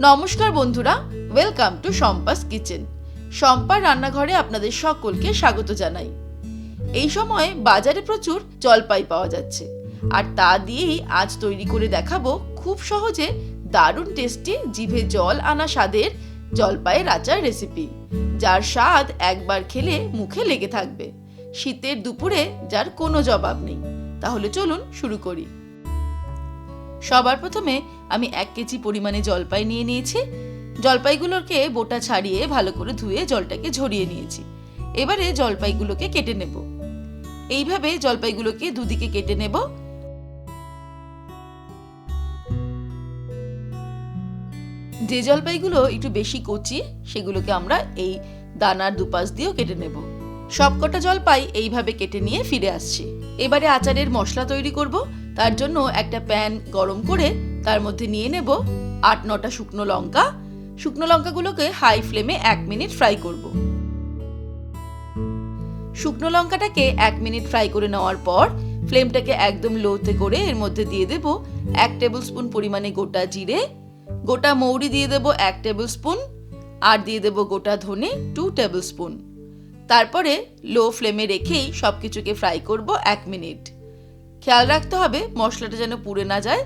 নমস্কার বন্ধুরা, welcome to Shampa's kitchen. শম্পার রান্নাঘরে আপনাদের সকলকে স্বাগত জানাই। এই সময় বাজারে প্রচুর জলপাই পাওয়া যাচ্ছে, আর তা দিয়েই আজ তৈরি করে দেখাবো খুব সহজে দারুণ টেস্টি, জিভে জল আনা স্বাদের জলপাইয়ের আচার রেসিপি, যার স্বাদ একবার খেলে মুখে লেগে থাকবে। শীতের দুপুরে যার কোনো জবাব নেই। তাহলে চলুন শুরু করি। সবার প্রথমে আমি 1 কেজি পরিমাণে জলপাই নিয়ে নিয়েছি। জলপাইগুলোকে বোটা ছাড়িয়ে ভালো করে ধুয়ে জলটাকে ঝরিয়ে নিয়েছি। এবারে জলপাইগুলোকে কেটে নেব। এইভাবে জলপাইগুলোকে দুদিকে কেটে নেব। যে জলপাইগুলো একটু বেশি কচি সেগুলোকে আমরা এই দানার দুপাশ দিয়েও কেটে নেব। সবকটা জলপাই এইভাবে কেটে নিয়ে ফিরে আসছি। এবারে আচারের মশলা তৈরি করব। তার জন্য একটা প্যান গরম করে তার মধ্যে নিয়ে নেব 8-9টা শুকনো লঙ্কা। শুকনো লঙ্কাগুলোকে হাই ফ্লেমে 1 মিনিট ফ্রাই করব। শুকনো লঙ্কাটাকে 1 মিনিট ফ্রাই করে নেওয়ার পর ফ্লেমটাকে একদম লোতে করে এর মধ্যে দিয়ে দেব 1 টেবিল স্পুন পরিমাণে গোটা জিরে, গোটা মৌরি দিয়ে দেব 1 টেবিল স্পুন, আর দিয়ে দেব গোটা ধনে 2 টেবিল স্পুন। তারপরে লো ফ্লেমে রেখেই সবকিছুকে ফ্রাই করব 1 মিনিট। খেয়াল রাখতে হবে মশলাটা যেন পুড়ে না যায়।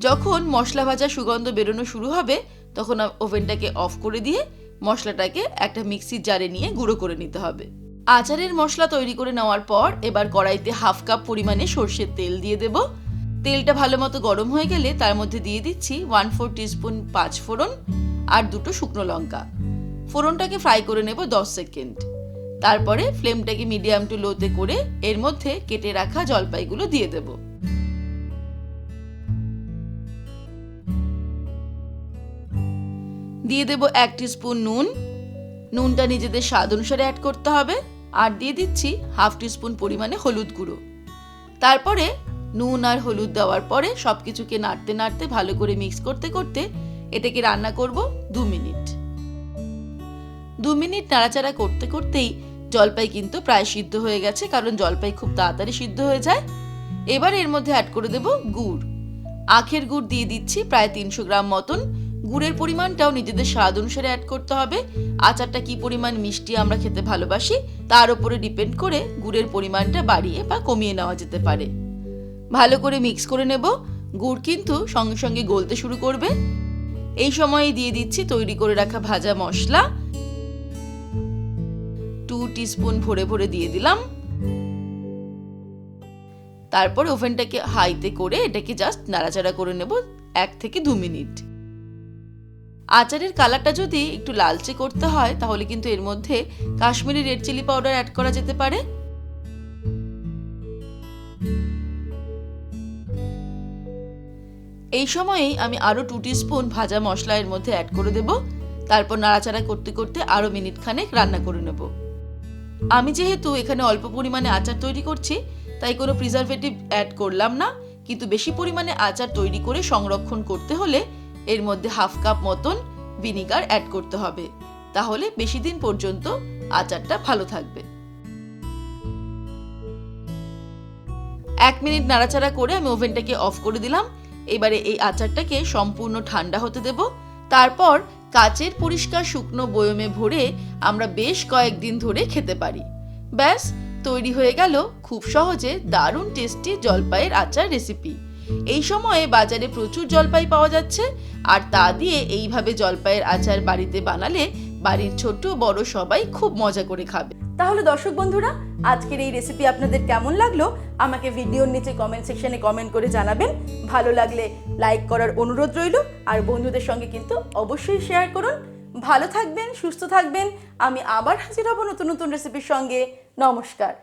যখন মশলা ভাজা সুগন্ধ বেরোনো শুরু হবে তখন ওভেনটাকে অফ করে দিয়ে মশলাটাকে একটা মিক্সির জারে নিয়ে গুঁড়ো করে নিতে হবে। আচারের মশলা তৈরি করে নেওয়ার পর এবার কড়াইতে 1/2 কাপ পরিমাণে সর্ষের তেল দিয়ে দেব। তেলটা ভালো মতো গরম হয়ে গেলে তার মধ্যে দিয়ে দিচ্ছি 1/4 টিস্পুন 5 ফোড়ন আর 2টো শুকনো লঙ্কা। ফোড়নটাকে ফ্রাই করে নেব 10 সেকেন্ড। তারপরে ফ্লেমটাকে মিডিয়াম টু লোতে করে এর মধ্যে কেটে রাখা জলপাইগুলো দিয়ে দেব। দিয়ে দেব 1 টিস্পুন নুন। নুনটা নিজেদের স্বাদ অনুসারে অ্যাড করতে হবে। আর দিয়ে দিচ্ছি 1/2 টিস্পুন পরিমাণে হলুদ গুঁড়ো। তারপরে নুন আর হলুদ দেওয়ার পরে সবকিছুকে নাড়তে নাড়তে ভালো করে মিক্স করতে করতে এটাকে রান্না করব 2 মিনিট। 2 মিনিট নাড়াচাড়া করতে করতেই জলপাই কিন্তু প্রায় সিদ্ধ হয়ে গেছে, কারণ জলপাই খুব তাড়াতাড়ি সিদ্ধ হয়ে যায়। এবার এর মধ্যে অ্যাড করে দেব গুড়। আখের গুড় দিয়ে দিচ্ছি প্রায় 300 গ্রাম মতন। গুড়ের পরিমাণটাও নিজেদের স্বাদ অনুসারে অ্যাড করতে হবে। আচারটা কি পরিমাণ মিষ্টি আমরা খেতে ভালোবাসি তার উপরে ডিপেন্ড করে গুড়ের পরিমাণটা বাড়িয়ে বা কমিয়ে নেওয়া যেতে পারে। ভালো করে মিক্স করে নেব। গুড় কিন্তু সঙ্গে সঙ্গে গলতে শুরু করবে। এই সময়ে দিয়ে দিচ্ছি তৈরি করে রাখা ভাজা মশলা। 2 টিস্পুন ভরে ভরে দিয়ে দিলাম। তারপর ওভেনটাকে হাইতে করে এটাকে জাস্ট নাড়াচাড়া করে নেব 1 থেকে 2 মিনিট। আচারের কালারটা যদি একটু লালচে করতে হয় তাহলে কিন্তু এর মধ্যে Kashmiri red chilli powder add করা যেতে পারে। এই সময়েই আমি আরো 2 টিস্পুন ভাজা মশলা এর মধ্যে অ্যাড করে দেব। তারপর নাড়াচাড়া করতে করতে আরো মিনিট খানেক রান্না করে নেব। আমি যেহেতু এখানে অল্প পরিমাণে আচার তৈরি করছি তাই কোনো প্রিজারভেটিভ অ্যাড করলাম না, কিন্তু বেশি পরিমাণে আচার তৈরি করে সংরক্ষণ করতে হলে এর মধ্যে 1/2 কাপ মতন ভিনিগার অ্যাড করতে হবে। তাহলে বেশি দিন পর্যন্ত আচারটা ভালো থাকবে। 1 মিনিট নাড়াচাড়া করে আমি ওভেনটাকে অফ করে দিলাম। এবারে এই আচারটাকে সম্পূর্ণ ঠান্ডা হতে দেব। তারপর কাচের পরিষ্কার শুকনো বয়মে ভরে আমরা বেশ কয়েকদিন ধরে খেতে পারি। ব্যাস তৈরি হয়ে গেল খুব সহজে দারুণ টেস্টি জলপাইয়ের আচার রেসিপি। এই সময়ে বাজারে প্রচুর জলপাই পাওয়া যাচ্ছে, আর তা দিয়ে এইভাবে জলপাইয়ের আচার বাড়িতে বানালে বাড়ির ছোট বড় সবাই খুব মজা করে খাবে। তাহলে দর্শক বন্ধুরা, আজকের এই রেসিপি আপনাদের কেমন লাগলো আমাকে ভিডিওর নিচে কমেন্ট সেকশনে কমেন্ট করে জানাবেন। ভালো লাগলে লাইক করার অনুরোধ রইল, আর বন্ধুদের সঙ্গে কিন্তু অবশ্যই শেয়ার করুন। ভালো থাকবেন, সুস্থ থাকবেন। আমি আবার হাজির হব নতুন নতুন রেসিপির সঙ্গে। নমস্কার।